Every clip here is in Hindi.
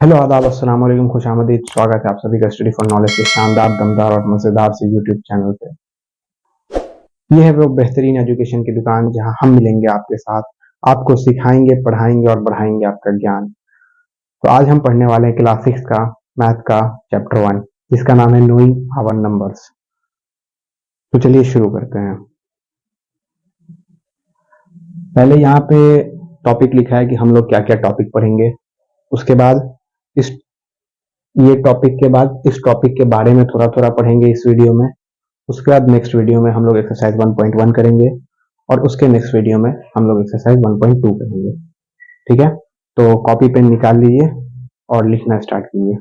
हेलो आदाब अस्सलाम वालेकुम, खुशामदीद। स्वागत है आप सभी का स्टडी फॉर नॉलेज के शानदार, दमदार और मजेदार से यूट्यूब चैनल पे। ये है वो बेहतरीन एजुकेशन की दुकान जहां हम मिलेंगे आपके साथ, आपको सिखाएंगे, पढ़ाएंगे और बढ़ाएंगे आपका ज्ञान। तो आज हम पढ़ने वाले हैं क्लास 6 का मैथ का चैप्टर 1, जिसका नाम है नोइंग आवर नंबर्स। तो चलिए शुरू करते हैं। पहले यहाँ पे टॉपिक लिखा है कि हम लोग क्या क्या टॉपिक पढ़ेंगे। उसके बाद इस इस टॉपिक के बारे में थोड़ा थोड़ा पढ़ेंगे इस वीडियो में। उसके बाद नेक्स्ट वीडियो में हम लोग एक्सरसाइज 1.1 करेंगे और उसके नेक्स्ट वीडियो में हम लोग एक्सरसाइज 1.2 करेंगे। ठीक है, तो कॉपी पेन निकाल लीजिए और लिखना स्टार्ट कीजिए।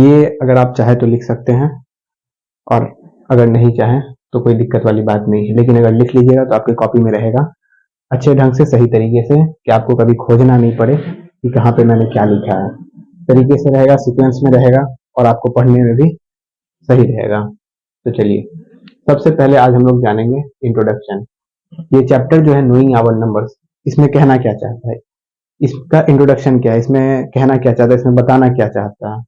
ये अगर आप चाहे तो लिख सकते हैं और अगर नहीं चाहें तो कोई दिक्कत वाली बात नहीं है, लेकिन अगर लिख लीजिएगा तो आपकी कॉपी में रहेगा अच्छे ढंग से, सही तरीके से, कि आपको कभी खोजना नहीं पड़े कि कहाँ पे मैंने क्या लिखा है। तरीके से रहेगा, सीक्वेंस में रहेगा और आपको पढ़ने में भी सही रहेगा। तो चलिए, सबसे पहले आज हम लोग जानेंगे इंट्रोडक्शन। ये चैप्टर जो है नोइंग आवर नंबर्स, इसमें कहना क्या चाहता है, इसका इंट्रोडक्शन क्या है, इसमें कहना क्या चाहता है, इसमें बताना क्या चाहता है।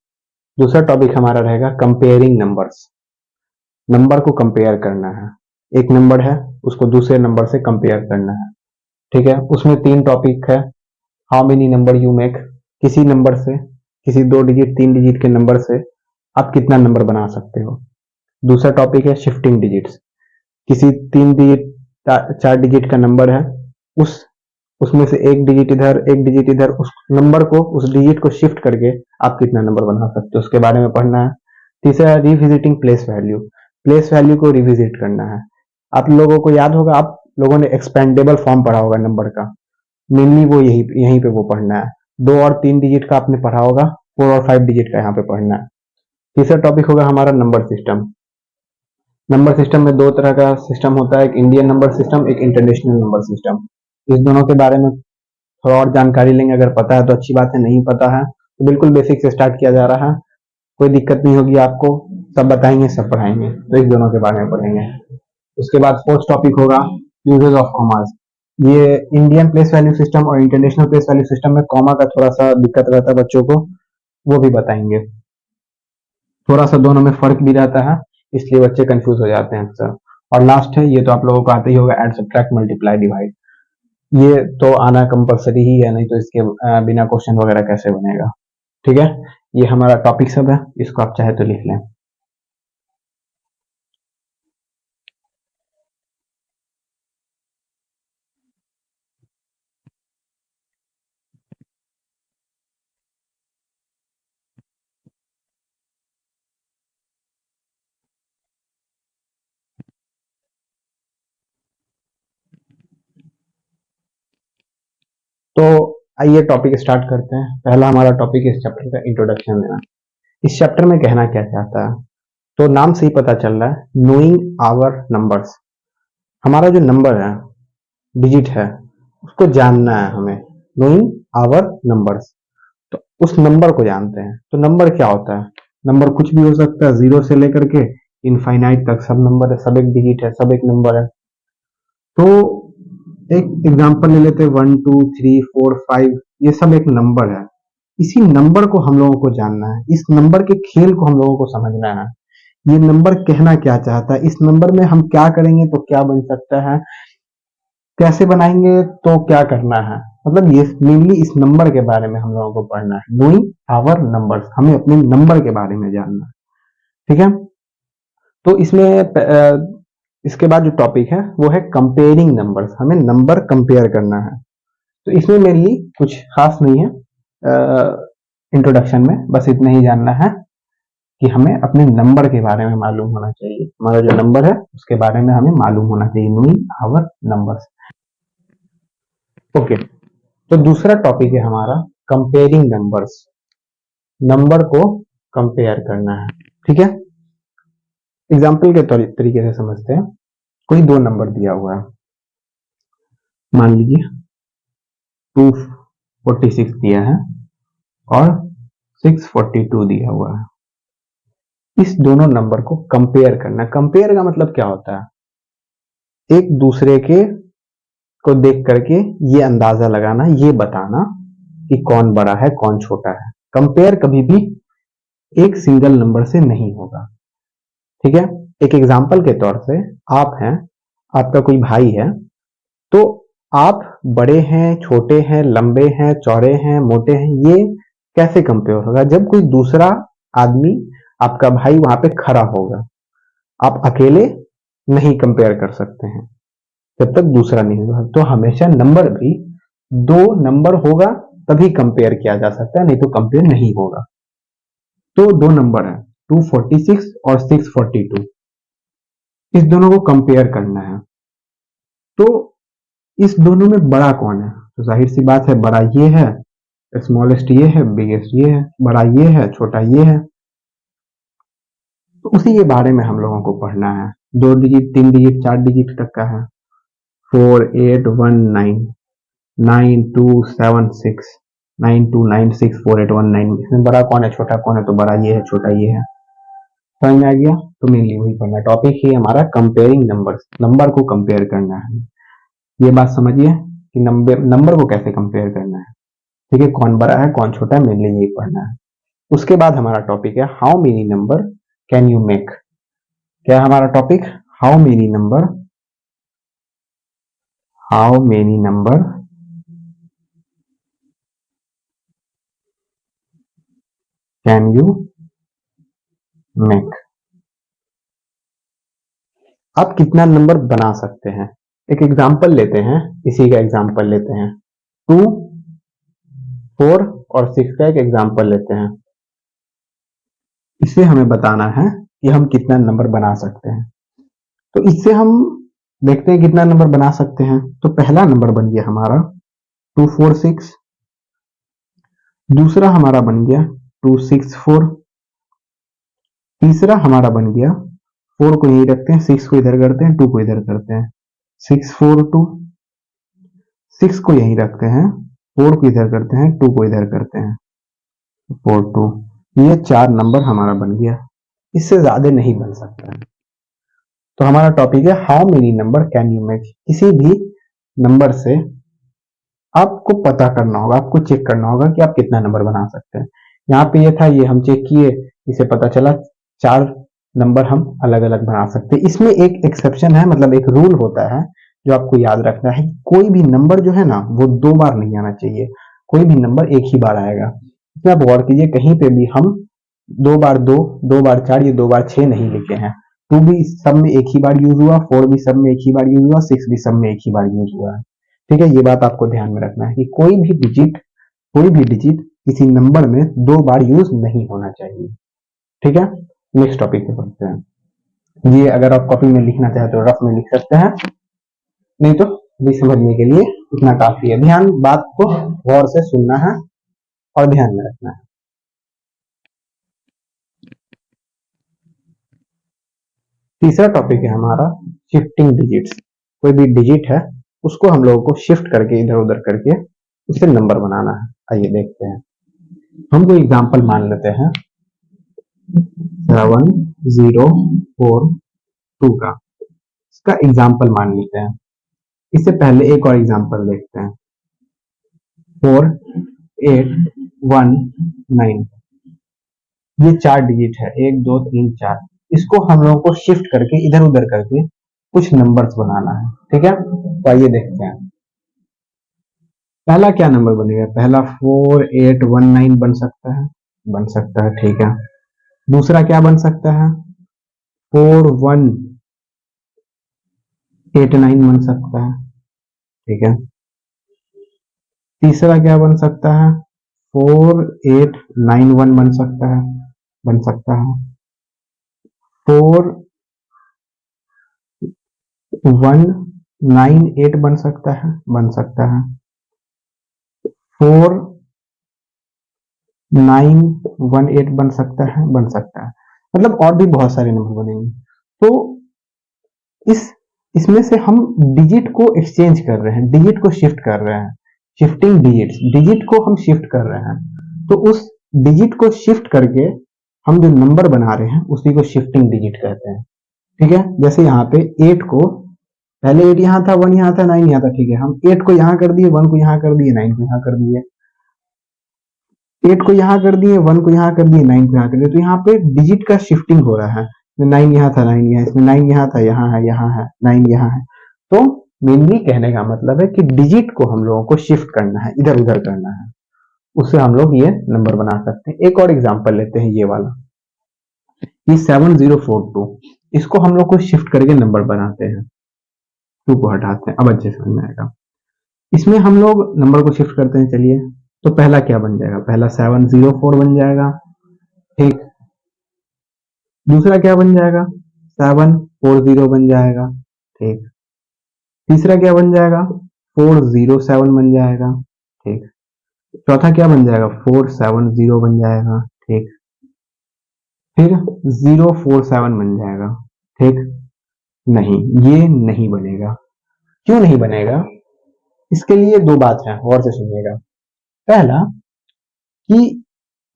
दूसरा टॉपिक हमारा रहेगा कंपेयरिंग नंबर्स। नंबर को कंपेयर करना है, एक नंबर है उसको दूसरे नंबर से कंपेयर करना है। ठीक है, उसमें 3 टॉपिक है। How many number you make, किसी नंबर से, किसी 2 डिजिट 3 डिजिट के नंबर से आप कितना नंबर बना सकते हो। दूसरा टॉपिक है शिफ्टिंग डिजिट्स, किसी 3 डिजिट 4 डिजिट का नंबर है, उस उसमें से एक डिजिट इधर एक डिजिट इधर, उस नंबर को, उस डिजिट को शिफ्ट करके आप कितना नंबर बना सकते हो, उसके बारे में पढ़ना है। तीसरा है revisiting place value, place value को रिविजिट करना है। आप लोगों को याद होगा, आप लोगों ने एक्सपेंडेबल फॉर्म पढ़ा होगा नंबर का, मेनली वो यहीं पे वो पढ़ना है। 2 और 3 डिजिट का आपने पढ़ा होगा, 4 और 5 डिजिट का यहाँ पे पढ़ना है। तीसरा टॉपिक होगा हमारा नंबर सिस्टम। नंबर सिस्टम में 2 तरह का सिस्टम होता है, एक इंडियन नंबर सिस्टम, एक इंटरनेशनल नंबर सिस्टम। इस दोनों के बारे में थोड़ा और जानकारी लेंगे, अगर पता है तो अच्छी बात है, नहीं पता है तो बिल्कुल बेसिक से स्टार्ट किया जा रहा है, कोई दिक्कत नहीं होगी आपको, सब बताएंगे, सब पढ़ाएंगे। तो इस दोनों के बारे में पढ़ेंगे। उसके बाद फोर्थ टॉपिक होगा यूजेस ऑफ कॉमास। ये इंडियन प्लेस वैल्यू सिस्टम और इंटरनेशनल प्लेस वैल्यू सिस्टम में कॉमा का थोड़ा सा दिक्कत रहता है बच्चों को, वो भी बताएंगे। थोड़ा सा दोनों में फर्क भी रहता है, इसलिए बच्चे कंफ्यूज हो जाते हैं अक्सर। और लास्ट है, ये तो आप लोगों को आता ही होगा, एड सब्ट्रैक्ट मल्टीप्लाई डिवाइड। ये तो आना कंपलसरी ही है, नहीं तो इसके बिना क्वेश्चन वगैरह कैसे बनेगा। ठीक है, ये हमारा टॉपिक सब है, इसको आप चाहे तो लिख लें। तो आइए टॉपिक स्टार्ट करते हैं। पहला हमारा टॉपिक इस चैप्टर का इंट्रोडक्शन देना। इस चैप्टर में कहना क्या चाहता है, तो नाम से ही पता चल रहा है, नोइंग आवर नंबर्स। हमारा जो नंबर है, डिजिट है, उसको जानना है हमें। नोइंग आवर नंबर्स, तो उस नंबर को जानते हैं। तो नंबर क्या होता है, नंबर कुछ भी हो सकता है, 0 से लेकर के इनफाइनाइट तक सब नंबर है, सब एक डिजिट है, सब एक नंबर है। तो एक एग्जांपल ले लेते हैं, 1 2 3 4 5, ये सब एक नंबर है। इसी नंबर को हम लोगों को जानना है, इस नंबर के खेल को हम लोगों को समझना है। ये नंबर कहना क्या चाहता है, इस नंबर में हम क्या करेंगे तो क्या बन सकता है, कैसे बनाएंगे तो क्या करना है। मतलब ये मेनली इस नंबर के बारे में हम लोगों को पढ़ना है। नोइंग आवर नंबर्स, हमें अपने नंबर के बारे में जानना है। ठीक है, तो इसके बाद जो टॉपिक है वो है कंपेयरिंग नंबर्स, हमें नंबर कंपेयर करना है। तो इसमें मेनली कुछ खास नहीं है इंट्रोडक्शन में, बस इतना ही जानना है कि हमें अपने नंबर के बारे में मालूम होना चाहिए। हमारा जो नंबर है उसके बारे में हमें मालूम होना चाहिए, नोइंग आवर नंबर्स। ओके, तो दूसरा टॉपिक है हमारा कंपेयरिंग नंबर्स, नंबर को कंपेयर करना है। ठीक है, एग्जाम्पल के तरीके से समझते हैं। कोई 2 नंबर दिया हुआ है, मान लीजिए 246 दिया है और 642 दिया हुआ है। इस दोनों नंबर को कंपेयर करना। कंपेयर का मतलब क्या होता है, एक दूसरे के को देख करके ये अंदाजा लगाना, ये बताना कि कौन बड़ा है कौन छोटा है। कंपेयर कभी भी एक सिंगल नंबर से नहीं होगा, ठीक है। एक एग्जांपल के तौर से आप हैं, आपका कोई भाई है, तो आप बड़े हैं छोटे हैं लंबे हैं चौड़े हैं मोटे हैं, ये कैसे कंपेयर होगा? जब कोई दूसरा आदमी आपका भाई वहां पे खड़ा होगा। आप अकेले नहीं कंपेयर कर सकते हैं जब तक दूसरा नहीं होगा। तो हमेशा नंबर भी दो नंबर होगा तभी कंपेयर किया जा सकता है, नहीं तो कंपेयर नहीं होगा। तो दो नंबर है 246 और 642, इस दोनों को कंपेयर करना है। तो इस दोनों में बड़ा कौन है? तो जाहिर सी बात है बड़ा ये है, स्मॉलेस्ट ये है, बिगेस्ट ये है, बड़ा ये है छोटा ये है। तो उसी के बारे में हम लोगों को पढ़ना है। 2 डिजिट 3 डिजिट 4 डिजिट तक का है। 4819 9276 92964819, इसमें बड़ा कौन है छोटा कौन है? तो बड़ा ये है छोटा ये है। समझ में आ गया? तो मेनली वही पढ़ना। टॉपिक ही हमारा कंपेयरिंग नंबर्स, नंबर को कंपेयर करना है। ये बात समझिए कि नंबर को कैसे कंपेयर करना है, ठीक है। कौन बड़ा है कौन छोटा है, मेनली यही पढ़ना है। उसके बाद हमारा टॉपिक है how many number can you make. क्या है हमारा topic? How many number can you make. आप कितना नंबर बना सकते हैं? एक एग्जांपल लेते हैं, इसी का एग्जांपल लेते हैं। 2, 4 और 6 का एक एग्जांपल लेते हैं। इससे हमें बताना है कि हम कितना नंबर बना सकते हैं। तो इससे हम देखते हैं कितना नंबर बना सकते हैं। तो पहला नंबर बन गया हमारा 246, दूसरा हमारा बन गया 264, तीसरा हमारा बन गया 4 को यही रखते हैं, 6 को इधर करते हैं, 2 को इधर करते हैं, 642, 6 को यही रखते हैं, 4 को इधर करते हैं, 2 को इधर करते हैं, 42। ये 4 नंबर हमारा बन गया। इससे ज्यादा नहीं बन सकता है। तो हमारा टॉपिक है how many number can you make. किसी भी नंबर से आपको पता करना होगा, आपको चेक करना होगा कि आप कितना नंबर बना सकते हैं। यहाँ पे ये था, ये हम चेक किए, इसे पता चला 4 नंबर हम अलग अलग बना सकते हैं। इसमें एक एक्सेप्शन है, मतलब एक रूल होता है जो आपको याद रखना है। कोई भी नंबर जो है ना वो 2 बार नहीं आना चाहिए, कोई भी नंबर एक ही बार आएगा। इसमें आप गौर कीजिए, कहीं पे भी हम 2 बार 2, 2 बार 4 या 2 बार 6 नहीं लिखे हैं। 2 भी सब में एक ही बार यूज हुआ, 4 भी सब में एक ही बार यूज हुआ, 6 भी सब में एक ही बार यूज हुआ है, ठीक है। ये बात आपको ध्यान में रखना है कि कोई भी डिजिट किसी नंबर में 2 बार यूज नहीं होना चाहिए, ठीक है। नेक्स्ट टॉपिक पे बढ़ते हैं। ये अगर आप कॉपी में लिखना चाहे तो रफ में लिख सकते हैं, नहीं तो भी समझने के लिए इतना काफी है। ध्यान, बात को गौर से सुनना है और ध्यान में रखना है। तीसरा टॉपिक है हमारा शिफ्टिंग डिजिट्स। कोई भी डिजिट है उसको हम लोगों को शिफ्ट करके इधर उधर करके उससे नंबर बनाना है। आइए देखते हैं। हम कोई एग्जांपल मान लेते हैं 7042 का, इसका एग्जांपल मान लेते हैं। इससे पहले एक और एग्जांपल देखते हैं 4819। ये 4 डिजिट है, 1 2 3 4। इसको हम लोगों को शिफ्ट करके इधर उधर करके कुछ नंबर्स बनाना है, ठीक है। तो आइए देखते हैं। पहला क्या नंबर बनेगा? पहला 4819 बन सकता है, ठीक है। दूसरा क्या बन सकता है? 4189 बन सकता है, ठीक है। तीसरा क्या बन सकता है? 4891 बन सकता है, 4198 बन सकता है, 4918 बन सकता है, मतलब और भी बहुत सारे नंबर बनेंगे। तो इसमें से हम डिजिट को एक्सचेंज कर रहे हैं, डिजिट को शिफ्ट कर रहे हैं। शिफ्टिंग डिजिट्स, डिजिट को हम शिफ्ट कर रहे हैं। तो उस डिजिट को शिफ्ट करके हम जो नंबर बना रहे हैं उसी को शिफ्टिंग डिजिट कहते हैं, ठीक है। जैसे यहाँ पे 8 को, पहले 8 यहाँ था, 1 यहाँ था, 9 यहाँ था, ठीक है। हम 8 को यहाँ कर दिए, 1 को यहाँ कर दिए, 9 को यहाँ कर दिए। 8 को यहाँ कर दिए, 1 को यहाँ कर दिए, 9 को यहाँ कर दिए, तो यहाँ पे डिजिट का शिफ्टिंग हो रहा है। 9 यहाँ था, 9 यहाँ, इसमें 9 यहाँ था, यहाँ है, यहाँ है, 9 यहाँ है। तो मेनली कहने का मतलब है कि डिजिट को हम लोगों को शिफ्ट करना है, इधर उधर करना है, उससे हम लोग ये नंबर बना सकते हैं। एक और एग्जांपल लेते हैं, ये वाला, ये 7042, इसको हम लोग को शिफ्ट करके नंबर बनाते हैं, 2 को हटाते हैं, अब अच्छे समझ में आएगा। इसमें हम लोग नंबर को शिफ्ट करते हैं, चलिए। तो पहला क्या बन जाएगा, पहला 704 बन जाएगा, ठीक। दूसरा क्या बन जाएगा, 740 बन जाएगा, ठीक। तीसरा क्या बन जाएगा, 407 बन जाएगा, ठीक। चौथा क्या बन जाएगा, 470 बन जाएगा, ठीक। फिर 047 बन जाएगा, ठीक। नहीं, ये नहीं बनेगा। क्यों नहीं बनेगा, इसके लिए दो बात है, और से सुनिएगा। पहला कि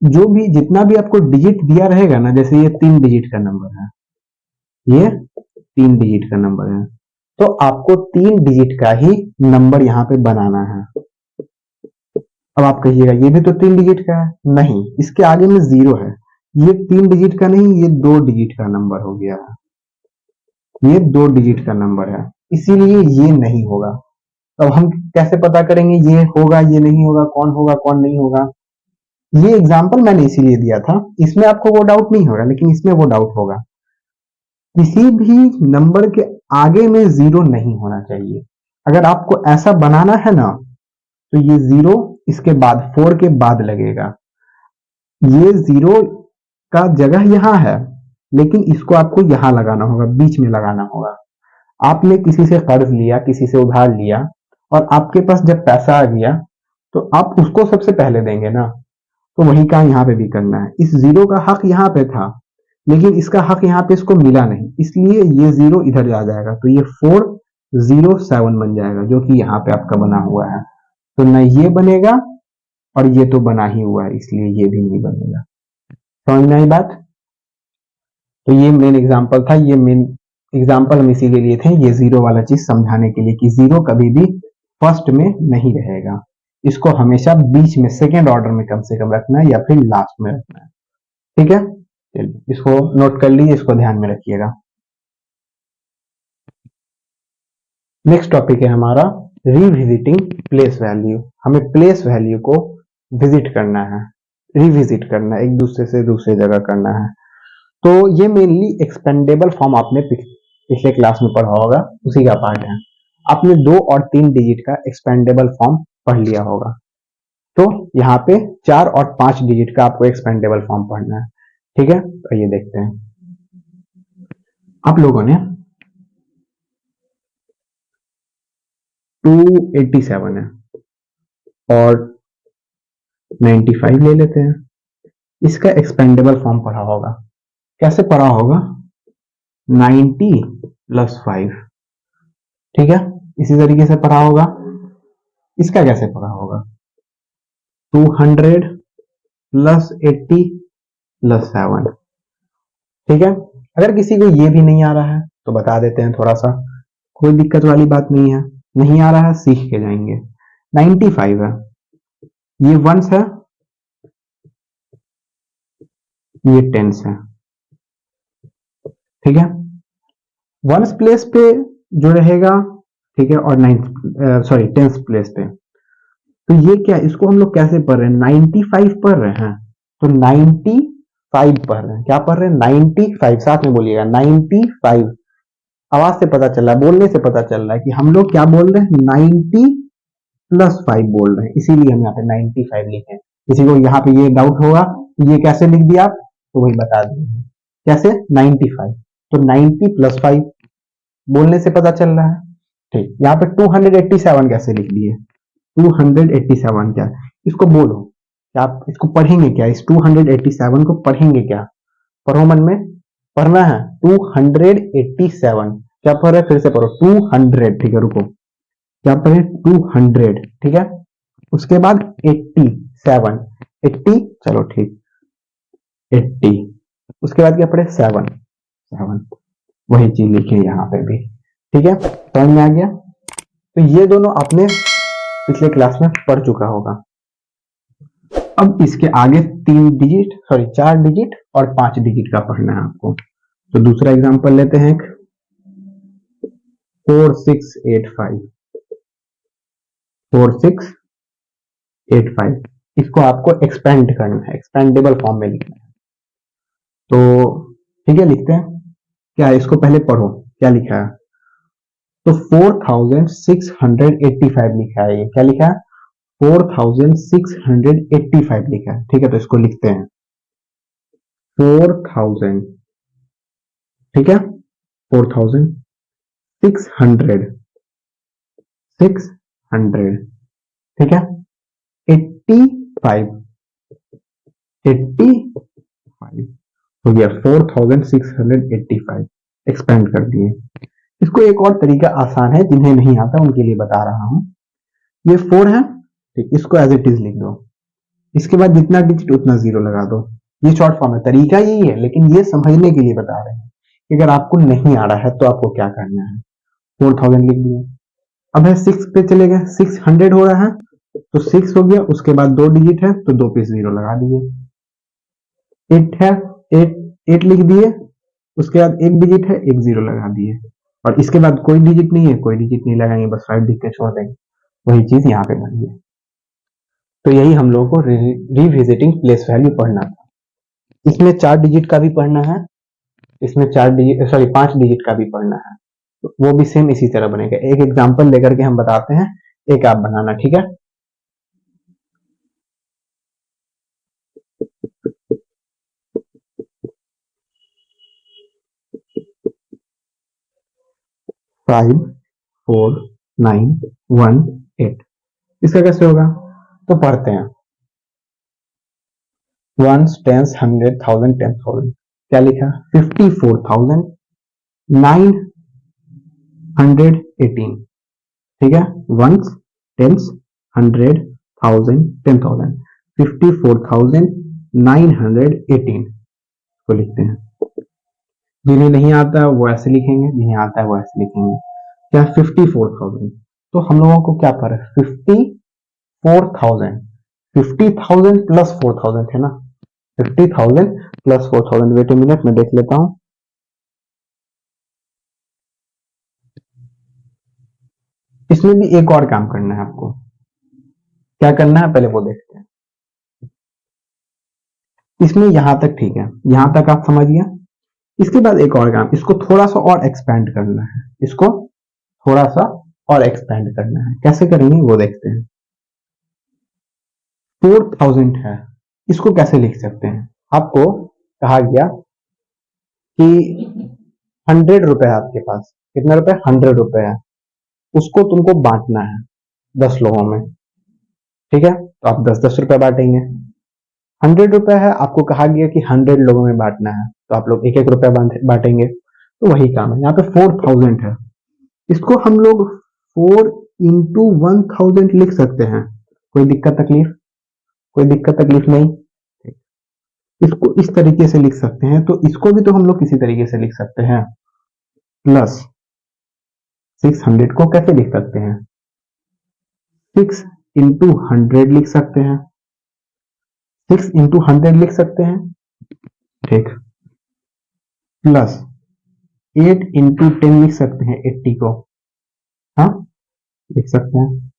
जो भी जितना भी आपको डिजिट दिया रहेगा ना, जैसे ये 3 डिजिट का नंबर है, ये 3 डिजिट का नंबर है, तो आपको 3 डिजिट का ही नंबर यहाँ पे बनाना है। अब आप कहिएगा ये भी तो 3 डिजिट का है, नहीं, इसके आगे में 0 है, ये 3 डिजिट का नहीं, ये 2 डिजिट का नंबर हो गया है, ये 2 डिजिट का नंबर है, इसीलिए ये नहीं होगा। अब हम कैसे पता करेंगे ये होगा ये नहीं होगा, कौन होगा कौन नहीं होगा। ये एग्जाम्पल मैंने इसीलिए दिया था, इसमें आपको वो डाउट नहीं होगा, लेकिन इसमें वो डाउट होगा। किसी भी नंबर के आगे में 0 नहीं होना चाहिए। अगर आपको ऐसा बनाना है ना, तो ये 0 इसके बाद 4 के बाद लगेगा। ये 0 का जगह यहाँ है, लेकिन इसको आपको यहाँ लगाना होगा, बीच में लगाना होगा। आपने किसी से कर्ज लिया, किसी से उधार लिया, और आपके पास जब पैसा आ गया, तो आप उसको सबसे पहले देंगे ना, तो वही काम यहाँ पे भी करना है। इस 0 का हक यहाँ पे था, लेकिन इसका हक यहाँ पे इसको मिला नहीं, इसलिए ये 0 इधर आ जाएगा, तो ये 407 बन जाएगा, जो कि यहाँ पे आपका बना हुआ है। तो न ये बनेगा, और ये तो बना ही हुआ है, इसलिए ये भी नहीं बनेगा। समझ में आई बात। तो ये मेन एग्जाम्पल था, ये मेन एग्जाम्पल हम इसी के लिए थे, ये 0 वाला चीज समझाने के लिए कि 0 कभी भी फर्स्ट में नहीं रहेगा, इसको हमेशा बीच में सेकेंड ऑर्डर में कम से कम रखना है, या फिर लास्ट में रखना है, ठीक है। चलिए इसको नोट कर लीजिए, इसको ध्यान में रखिएगा। नेक्स्ट टॉपिक है हमारा रिविजिटिंग प्लेस वैल्यू। हमें प्लेस वैल्यू को विजिट करना है, रिविजिट करना है, एक दूसरे से दूसरे जगह करना है। तो ये मेनली एक्सपेंडेबल फॉर्म आपने पिछले क्लास में पढ़ा होगा, उसी का पार्ट है। आपने 2 और 3 डिजिट का एक्सपेंडेबल फॉर्म पढ़ लिया होगा, तो यहाँ पे 4 और 5 डिजिट का आपको एक्सपेंडेबल फॉर्म पढ़ना है, ठीक है। तो ये देखते हैं, आप लोगों ने 287 है और 95 ले लेते हैं, इसका एक्सपेंडेबल फॉर्म पढ़ा होगा। कैसे पढ़ा होगा, 90 + 5, ठीक है, इसी तरीके से पढ़ा होगा। इसका कैसे पढ़ा होगा, 200 + 80 + 7, ठीक है। अगर किसी को ये भी नहीं आ रहा है तो बता देते हैं, थोड़ा सा कोई दिक्कत वाली बात नहीं है, नहीं आ रहा है सीख के जाएंगे। 95 है, ये वंस है, ये टेंस है, ठीक है। वंस प्लेस पे जो रहेगा, ठीक है, और टेंस प्लेस पे, तो ये क्या, इसको हम लोग कैसे पढ़ रहे हैं, 95 पढ़ रहे हैं, तो 95 पढ़ रहे हैं, क्या पढ़ रहे हैं, 95, साथ में बोलिएगा 95। आवाज से पता चल रहा है, बोलने से पता चल रहा है कि हम लोग क्या बोल रहे हैं, 90 + 5 बोल रहे हैं, इसीलिए हम यहाँ पे 95 लिखे। किसी को यहाँ पे ये डाउट होगा ये कैसे लिख दिया आप, तो वही बता देंगे कैसे, 95, तो 90 + 5 बोलने से पता चल रहा है, ठीक। यहाँ पे 287 कैसे लिख दिए, 287 क्या, इसको बोलो क्या, आप इसको पढ़ेंगे क्या, इस 287 को पढ़ेंगे क्या, पढ़ो मन में, पढ़ना है 287, क्या पढ़ रहे, फिर से पढ़ो 200, ठीक है, रुको, क्या पढ़े 200, ठीक है। उसके बाद 87, 80, चलो ठीक, 80, उसके बाद क्या पढ़े, 7, वही चीज लिखे यहाँ पे भी, ठीक है, समझ में आ गया। तो ये दोनों आपने पिछले क्लास में पढ़ चुका होगा। अब इसके आगे 4 डिजिट और 5 डिजिट का पढ़ना है आपको। तो दूसरा एग्जांपल लेते हैं, 4685 4685, इसको आपको एक्सपेंड करना है, एक्सपेंडेबल फॉर्म में लिखना है। तो ठीक है, लिखते हैं। क्या है, इसको पहले पढ़ो क्या लिखा है। तो 4685 लिखा है, ये क्या लिखा है, 4685 लिखा है। ठीक है, तो इसको लिखते हैं 4000, ठीक है, 4600, 600, ठीक है, 85, 85 हो गया, 4685 एक्सपेंड कर दिए। इसको एक और तरीका आसान है, जिन्हें नहीं आता उनके लिए बता रहा हूं। ये 4 है, ठीक, इसको एज इट इज लिख दो। इसके बाद जितना डिजिट उतना जीरो लगा दो। ये शॉर्ट फॉर्म है, तरीका यही है, लेकिन ये समझने के लिए बता रहे हैं कि अगर आपको नहीं आ रहा है तो आपको क्या करना है। 4000 लिख दिए। अब है 6 पे चले गए, 600 हो रहा है, तो 6 हो गया, उसके बाद 2 डिजिट है तो 2 पे जीरो लगा दिए। 8 है, 8 लिख दिए, उसके बाद 1 डिजिट है, 1 जीरो लगा दिए, और इसके बाद कोई डिजिट नहीं है, कोई डिजिट नहीं लगाएंगे, बस 5 लिख के छोड़ देंगे। वही चीज यहाँ पे बनी है। तो यही हम लोगों को रिविजिटिंग प्लेस वैल्यू पढ़ना था। इसमें 4 डिजिट का भी पढ़ना है, इसमें 5 डिजिट का भी पढ़ना है। तो वो भी सेम इसी तरह बनेगा। एक एग्जांपल लेकर के हम बताते हैं, एक आप बनाना, ठीक है। 54918, इसका कैसे होगा, तो पढ़ते हैं। वंस, टेंस, 100, 1000, 10,000, क्या लिखा, 54,918, ठीक है। वंस, टेंस, 100, 1000, 10,000, 54,918 को लिखते हैं। जिन्हें नहीं आता है वो ऐसे लिखेंगे, जिन्हें आता है वो ऐसे लिखेंगे। क्या, 54,000, तो हम लोगों को क्या पर 54,000, 50,000 प्लस 4,000 है ना, 50,000 प्लस 4,000। वेट ए मिनट, मैं देख लेता हूं। इसमें भी एक और काम करना है आपको। क्या करना है पहले वो देखते हैं। इसमें यहां तक ठीक है, यहां तक आप समझ गया। इसके बाद एक और काम, इसको थोड़ा सा और एक्सपेंड करना है, इसको थोड़ा सा और एक्सपेंड करना है। कैसे करेंगे वो देखते हैं। 4,000 है, इसको कैसे लिख सकते हैं। आपको कहा गया कि 100 रुपए है आपके पास, कितना रुपए, 100 रुपए है, उसको तुमको बांटना है 10 लोगों में, ठीक है। तो आप 10-10 रुपए बांटेंगे। 100 रुपए है, आपको कहा गया कि 100 लोगों में बांटना है, तो आप लोग 1-1 रुपया बांटेंगे। तो वही काम है। यहाँ पे 4,000 है, इसको हम लोग 4 into 1000 लिख सकते हैं। कोई दिक्कत तकलीफ, कोई दिक्कत तकलीफ नहीं। इसको इस तरीके से लिख सकते हैं, तो इसको भी तो हम लोग किसी तरीके से लिख सकते हैं। प्लस 600 को कैसे लिख सकते हैं, 6 into 100 लिख सकते हैं, 6 into 100 लिख सकते हैं, ठीक। प्लस 8 into 10 लिख सकते हैं, 80 को, हाँ लिख सकते हैं,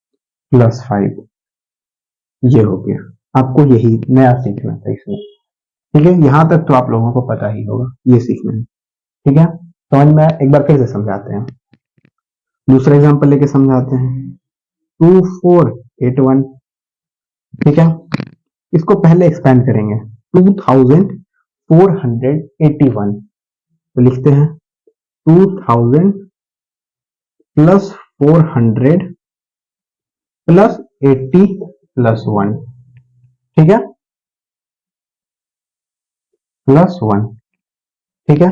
प्लस 5। ये हो गया। आपको यही नया सीखना था इसमें, ठीक है। यहां तक तो आप लोगों को पता ही होगा, ये सीखना है, ठीक है। समझ में आया? एक बार फिर से समझाते हैं, दूसरा एग्जांपल लेके समझाते हैं। 2481, ठीक है। इसको पहले एक्सपेंड करेंगे, 2481, तो लिखते हैं 2000 प्लस 400 प्लस 80 प्लस 1, ठीक है, प्लस 1, ठीक है।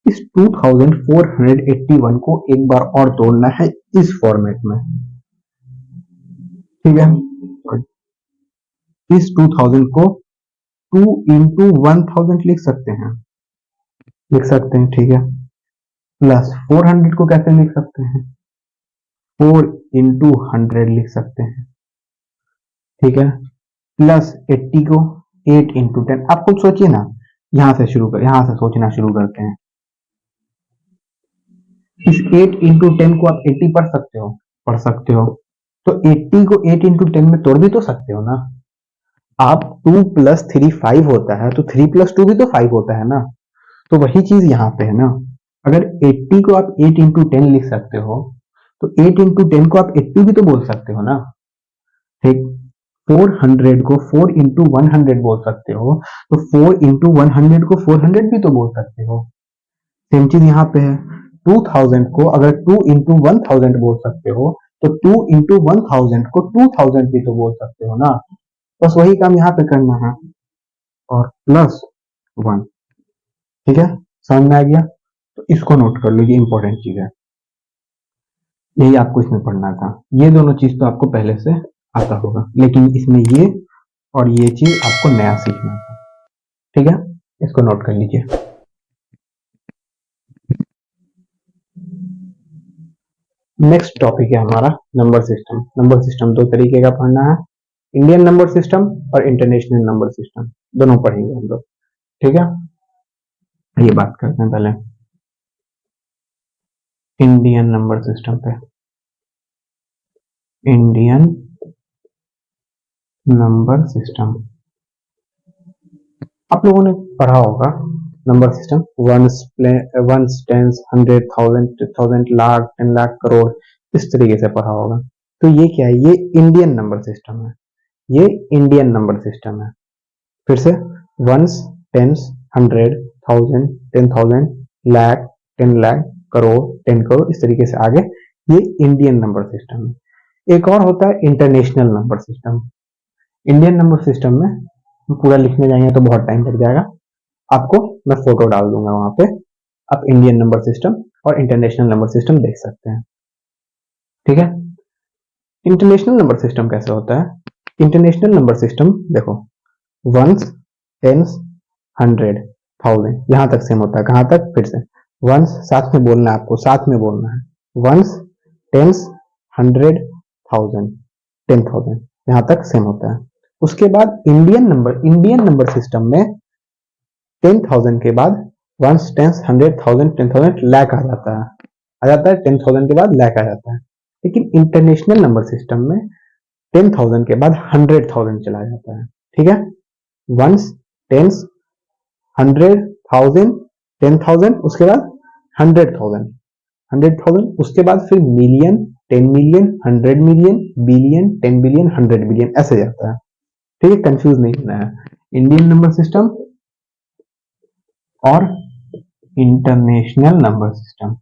इस 2481 को एक बार और तोड़ना है इस फॉर्मेट में, ठीक है। इस 2000 को 2 into 1000 लिख सकते हैं, ठीक है। प्लस 400 को कैसे लिख सकते हैं, 4 into 100 लिख सकते हैं, ठीक है। प्लस 80 को 8 इंटू 10। आप खुद सोचिए ना, यहां से सोचना शुरू करते हैं। इस 8 इंटू 10 को आप 80 पढ़ सकते हो। तो 80 को 8 इंटू 10 में तोड़ भी तो सकते हो ना आप। 2 प्लस 3 5 होता है, तो 3 प्लस 2 भी तो 5 होता है ना। तो वही चीज यहाँ पे है ना। अगर 80 को आप 8 इंटू 10 लिख सकते हो, तो 8 इंटू 10 को आप 80 भी तो बोल सकते हो ना। ठीक। 400 को 4 इंटू 100 बोल सकते हो, तो 4 इंटू 100 को 400 भी तो बोल सकते हो। सेम चीज यहाँ पे है। 2000 को अगर 2 इंटू 1000 बोल सकते हो, तो 2 इंटू 1000 को 2000 भी तो बोल सकते हो ना। बस वही काम यहाँ पे करना है, और प्लस 1। ठीक है, समझ में आ गया। तो इसको नोट कर लो, ये इंपॉर्टेंट चीज है, यही आपको इसमें पढ़ना था। ये दोनों चीज तो आपको पहले से आता होगा, लेकिन इसमें ये और ये चीज आपको नया सीखना था। ठीक है, इसको नोट कर लीजिए। नेक्स्ट टॉपिक है हमारा नंबर सिस्टम। नंबर सिस्टम दो तरीके का पढ़ना है, इंडियन नंबर सिस्टम और इंटरनेशनल नंबर सिस्टम, दोनों पढ़ेंगे हम लोग। ठीक है, ये बात करते हैं पहले इंडियन नंबर सिस्टम पे। इंडियन नंबर सिस्टम आप लोगों ने पढ़ा होगा। Number system ones tens 100 1000 1000 lakh 10 lakh crore, इस तरीके से पढ़ा होगा। तो ये क्या है, ये इंडियन नंबर सिस्टम है। ये इंडियन नंबर सिस्टम है। फिर से वंस टेंस 100 1000 10,000 लाख 10 लाख करोड़ 10 करोड़, इस तरीके से आगे, ये इंडियन नंबर सिस्टम है। एक और होता है international number system. Indian number system में पूरा लिखने जाएंगे तो बहुत टाइम लग जाएगा, आपको मैं फोटो डाल दूंगा वहां पे, आप इंडियन नंबर सिस्टम और इंटरनेशनल नंबर सिस्टम देख सकते हैं। ठीक है, इंटरनेशनल नंबर सिस्टम कैसे होता है। इंटरनेशनल नंबर सिस्टम देखो, वंस टेंस 100 1000 यहां तक सेम होता है। कहां तक, फिर से वंस साथ में बोलना है, आपको साथ में बोलना है। वंस टेंस 100 1000 10,000 यहां तक सेम होता है। उसके बाद इंडियन नंबर सिस्टम में 10,000 के बाद वंस टेंस 100 1000 10,000 लाख आ जाता है 10,000 के बाद लाख आ जाता है। लेकिन इंटरनेशनल नंबर सिस्टम में 10,000 के बाद 100,000 चला जाता है। ठीक है, वंस टेंस 100,000 10,000, उसके बाद 100,000 उसके बाद फिर million 10 million 100 million billion 10 billion 100 billion, ऐसे जाता है। ठीक है, कंफ्यूज नहीं होना है। इंडियन नंबर सिस्टम और international number system.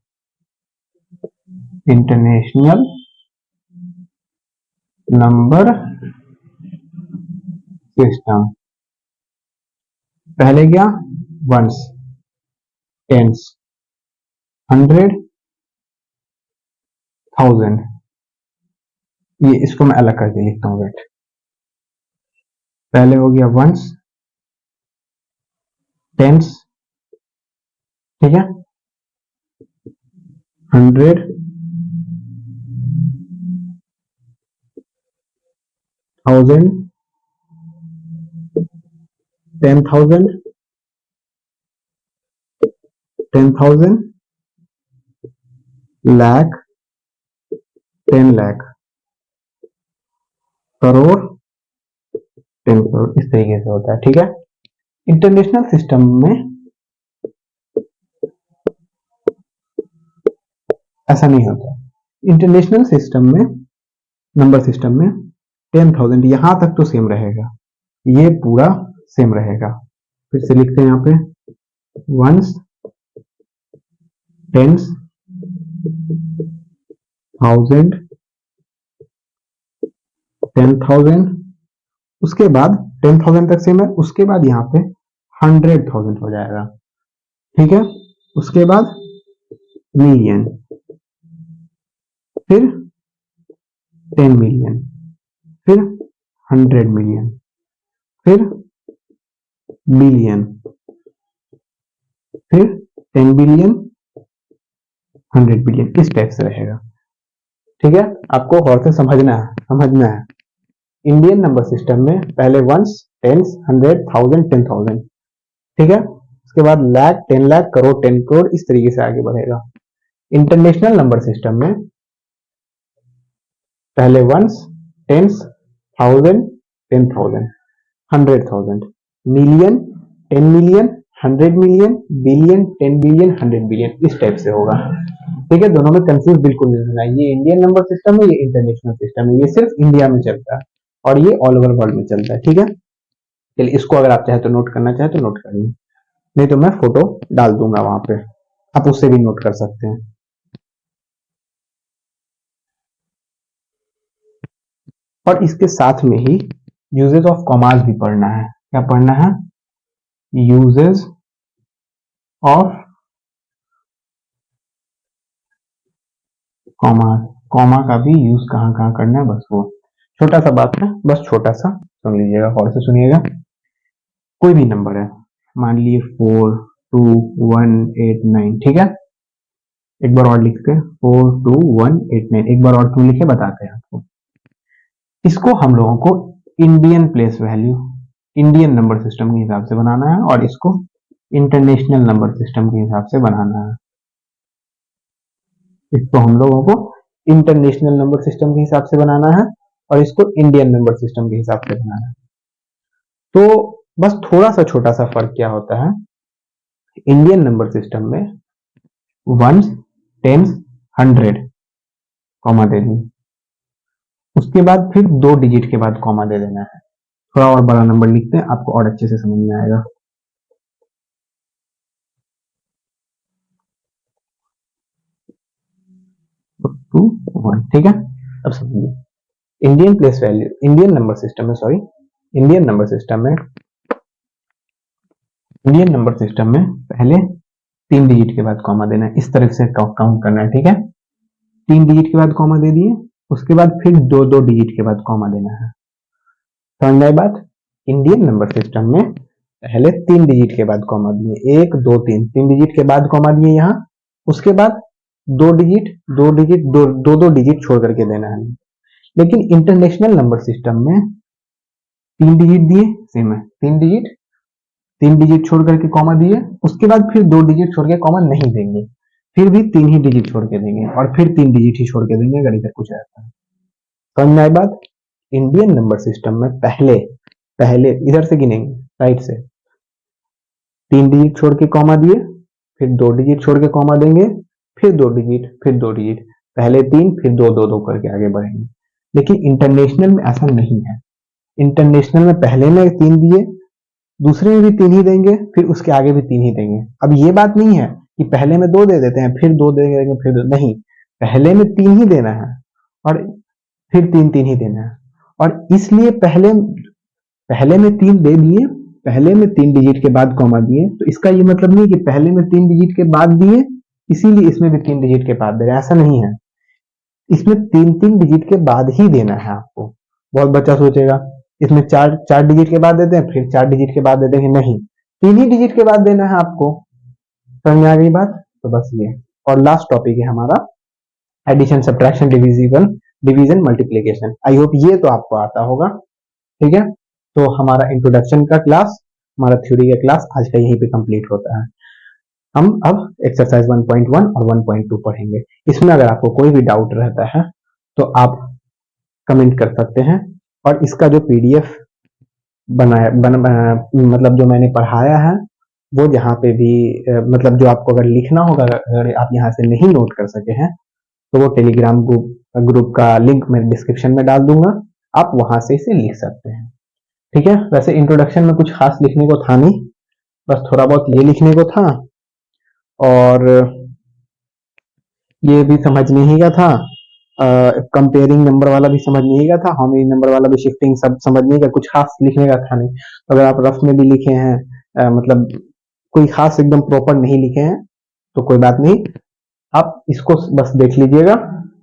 International number system पहले क्या, वंस टेंस 100 1000, ये इसको मैं अलग करके लिखता हूं, वेट। पहले हो गया वंस टेंस, ठीक है, 100 1000 10,000 10,000 लाख 10 लाख करोड़ 10 करोड़, इस तरीके से होता है। ठीक है, इंटरनेशनल सिस्टम में ऐसा नहीं होता। इंटरनेशनल सिस्टम में नंबर सिस्टम में 10,000 यहां तक तो सेम रहेगा, ये पूरा सेम रहेगा। फिर से लिखते हैं यहां पे, वंस टेंस 1000 10,000, उसके बाद 10,000 तक सेम है, उसके बाद यहाँ पे 100,000 हो जाएगा। ठीक है, उसके बाद मिलियन, फिर 10 मिलियन, फिर 100 मिलियन, फिर बिलियन, फिर 10 बिलियन 100 बिलियन, इस टाइप से रहेगा। ठीक है, आपको और से समझना है। इंडियन नंबर सिस्टम में पहले वंस, टेंस, 100, 1000, 10,000, ठीक है। उसके बाद लाख, 10 लाख, करोड़, 10 करोड़, इस तरीके से आगे बढ़ेगा। इंटरनेशनल नंबर सिस्टम में पहले ones, tens, 1000, 10,000, 100,000, million, 10 million, 100 million, billion, 10 billion, 100 billion, इस टाइप से होगा। ठीक है, दोनों में कंफ्यूज बिल्कुल नहीं होना। ये इंडियन नंबर सिस्टम है, ये इंटरनेशनल सिस्टम है, ये सिर्फ इंडिया में चलता है और ये ऑल ओवर वर्ल्ड में चलता है। ठीक है, चलिए इसको अगर आप चाहे तो नोट करना चाहे तो नोट कर लें, नहीं तो मैं फोटो डाल दूंगा वहां पे, आप उससे भी नोट कर सकते हैं। और इसके साथ में ही यूजेस ऑफ कॉमास भी पढ़ना है। क्या पढ़ना है? Uses of comma. कॉमा का भी यूज कहां कहां करना है, बस वो छोटा सा बात है, बस छोटा सा सुन लीजिएगा, गौर से सुनिएगा। कोई भी नंबर है, मान लीजिए 4, 2, 1, 8, 9, ठीक है। एक बार और लिखते हैं, 4, 2, 1, 8, 9, एक बार और क्यों लिखे बताते हैं आपको। इसको हम लोगों को Indian place value, Indian number system के हिसाब से बनाना है और इसको इंटरनेशनल नंबर सिस्टम के हिसाब से बनाना है। इसको हम लोगों को इंटरनेशनल नंबर सिस्टम के हिसाब से बनाना है और इसको इंडियन नंबर सिस्टम के हिसाब से बनाना है। तो बस थोड़ा सा छोटा सा फर्क क्या होता है, इंडियन नंबर सिस्टम में वंस, टेंस, 100 कॉमा दे दी, उसके बाद फिर 2 डिजिट के बाद कॉमा दे देना है। थोड़ा और बड़ा नंबर लिखते हैं, आपको और अच्छे से समझ में आएगा। 2, 1, ठीक है। अब समझिए, Indian place value, Indian number system में, सॉरी, इंडियन नंबर सिस्टम में, इंडियन नंबर सिस्टम में पहले 3 डिजिट के बाद कॉमा देना है, इस तरह से काउंट करना है, ठीक है। 3 डिजिट के बाद कॉमा दे दिए, उसके बाद फिर 2 डिजिट के बाद कॉमा देना है। समझ आई बात? इंडियन नंबर सिस्टम में पहले 3 डिजिट के बाद कॉमा दिए, 1, 2, 3, 3 डिजिट के बाद कॉमा दिए यहाँ, उसके बाद 2 डिजिट, 2 डिजिट, 2 डिजिट छोड़ करके देना है। लेकिन इंटरनेशनल नंबर सिस्टम में 3 डिजिट दिए, सेम है, 3 डिजिट छोड़ करके कॉमा दिए, उसके बाद फिर 2 डिजिट छोड़ के कॉमा नहीं देंगे, फिर भी 3 ही डिजिट छोड़ के देंगे और फिर 3 डिजिट ही छोड़ के देंगे अगर इधर कुछ रहता है। समझ में आई बात? इंडियन नंबर सिस्टम में पहले पहले इधर से गिनेंगे, राइट से, 3 डिजिट छोड़ के कॉमा दिए, फिर 2 डिजिट छोड़ के कॉमा देंगे, फिर 2 डिजिट, फिर 2 डिजिट, पहले 3, फिर 2, 2, 2 करके आगे बढ़ेंगे। लेकिन इंटरनेशनल में ऐसा नहीं है। इंटरनेशनल में पहले में 3 दिए, दूसरे में भी 3 ही देंगे, फिर उसके आगे भी 3 ही देंगे। अब ये बात नहीं है कि पहले में 2 दे देते हैं, फिर 2 देंगे, फिर 2, नहीं, पहले में 3 ही देना है और फिर 3 3 ही देना है। और इसलिए पहले पहले में 3 दे दिए, पहले में 3 डिजिट के बाद कॉमा दिए, तो इसका ये मतलब नहीं कि पहले में 3 डिजिट के बाद दिए इसीलिए इसमें भी 3 डिजिट के बाद दे रहे हैं, ऐसा नहीं है। इसमें 3 डिजिट के बाद ही देना है आपको। बहुत बच्चा सोचेगा इसमें 4 डिजिट के बाद देते हैं, फिर 4 डिजिट के बाद दे देंगे, नहीं, 3 ही डिजिट के बाद देना है आपको। समझ में आ गई बात? तो बस ये, और लास्ट टॉपिक है हमारा addition, subtraction, division, multiplication. I hope ये तो आपको आता होगा, ठीक है। तो हमारा इंट्रोडक्शन का क्लास, हमारा थ्योरी का क्लास आज का यहीं पे कंप्लीट होता है। हम अब एक्सरसाइज 1.1 और 1.2 पढ़ेंगे। इसमें अगर आपको कोई भी डाउट रहता है तो आप कमेंट कर सकते हैं और इसका जो पीडीएफ मतलब जो मैंने पढ़ाया है वो जहाँ पे भी मतलब जो आपको अगर लिखना होगा, अगर आप यहाँ से नहीं नोट कर सके हैं तो वो टेलीग्राम ग्रुप का लिंक मैं डिस्क्रिप्शन में डाल दूंगा, आप वहां से इसे लिख सकते हैं, ठीक है। वैसे इंट्रोडक्शन में कुछ खास लिखने को था नहीं, बस थोड़ा बहुत ये लिखने को था और ये भी समझने ही का था, कंपेयरिंग नंबर वाला भी समझने ही का था, हाउ मेनी नंबर वाला भी, शिफ्टिंग, सब समझने का, कुछ खास लिखने का था नहीं। तो अगर आप रफ में भी लिखे हैं, मतलब कोई खास एकदम प्रॉपर नहीं लिखे हैं तो कोई बात नहीं, आप इसको बस देख लीजिएगा।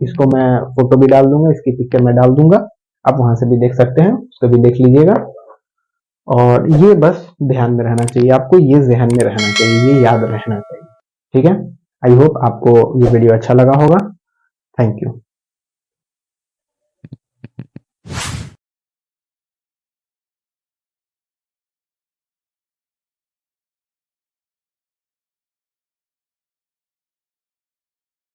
इसको मैं फोटो भी डाल दूंगा, इसकी पिक्चर मैं डाल दूंगा, आप वहां से भी देख सकते हैं, उसको भी देख लीजिएगा। और ये बस ध्यान में रहना चाहिए आपको, ये जहन में रहना चाहिए, ये याद रहना चाहिए, ठीक है। आई होप आपको ये वीडियो अच्छा लगा होगा। Thank you.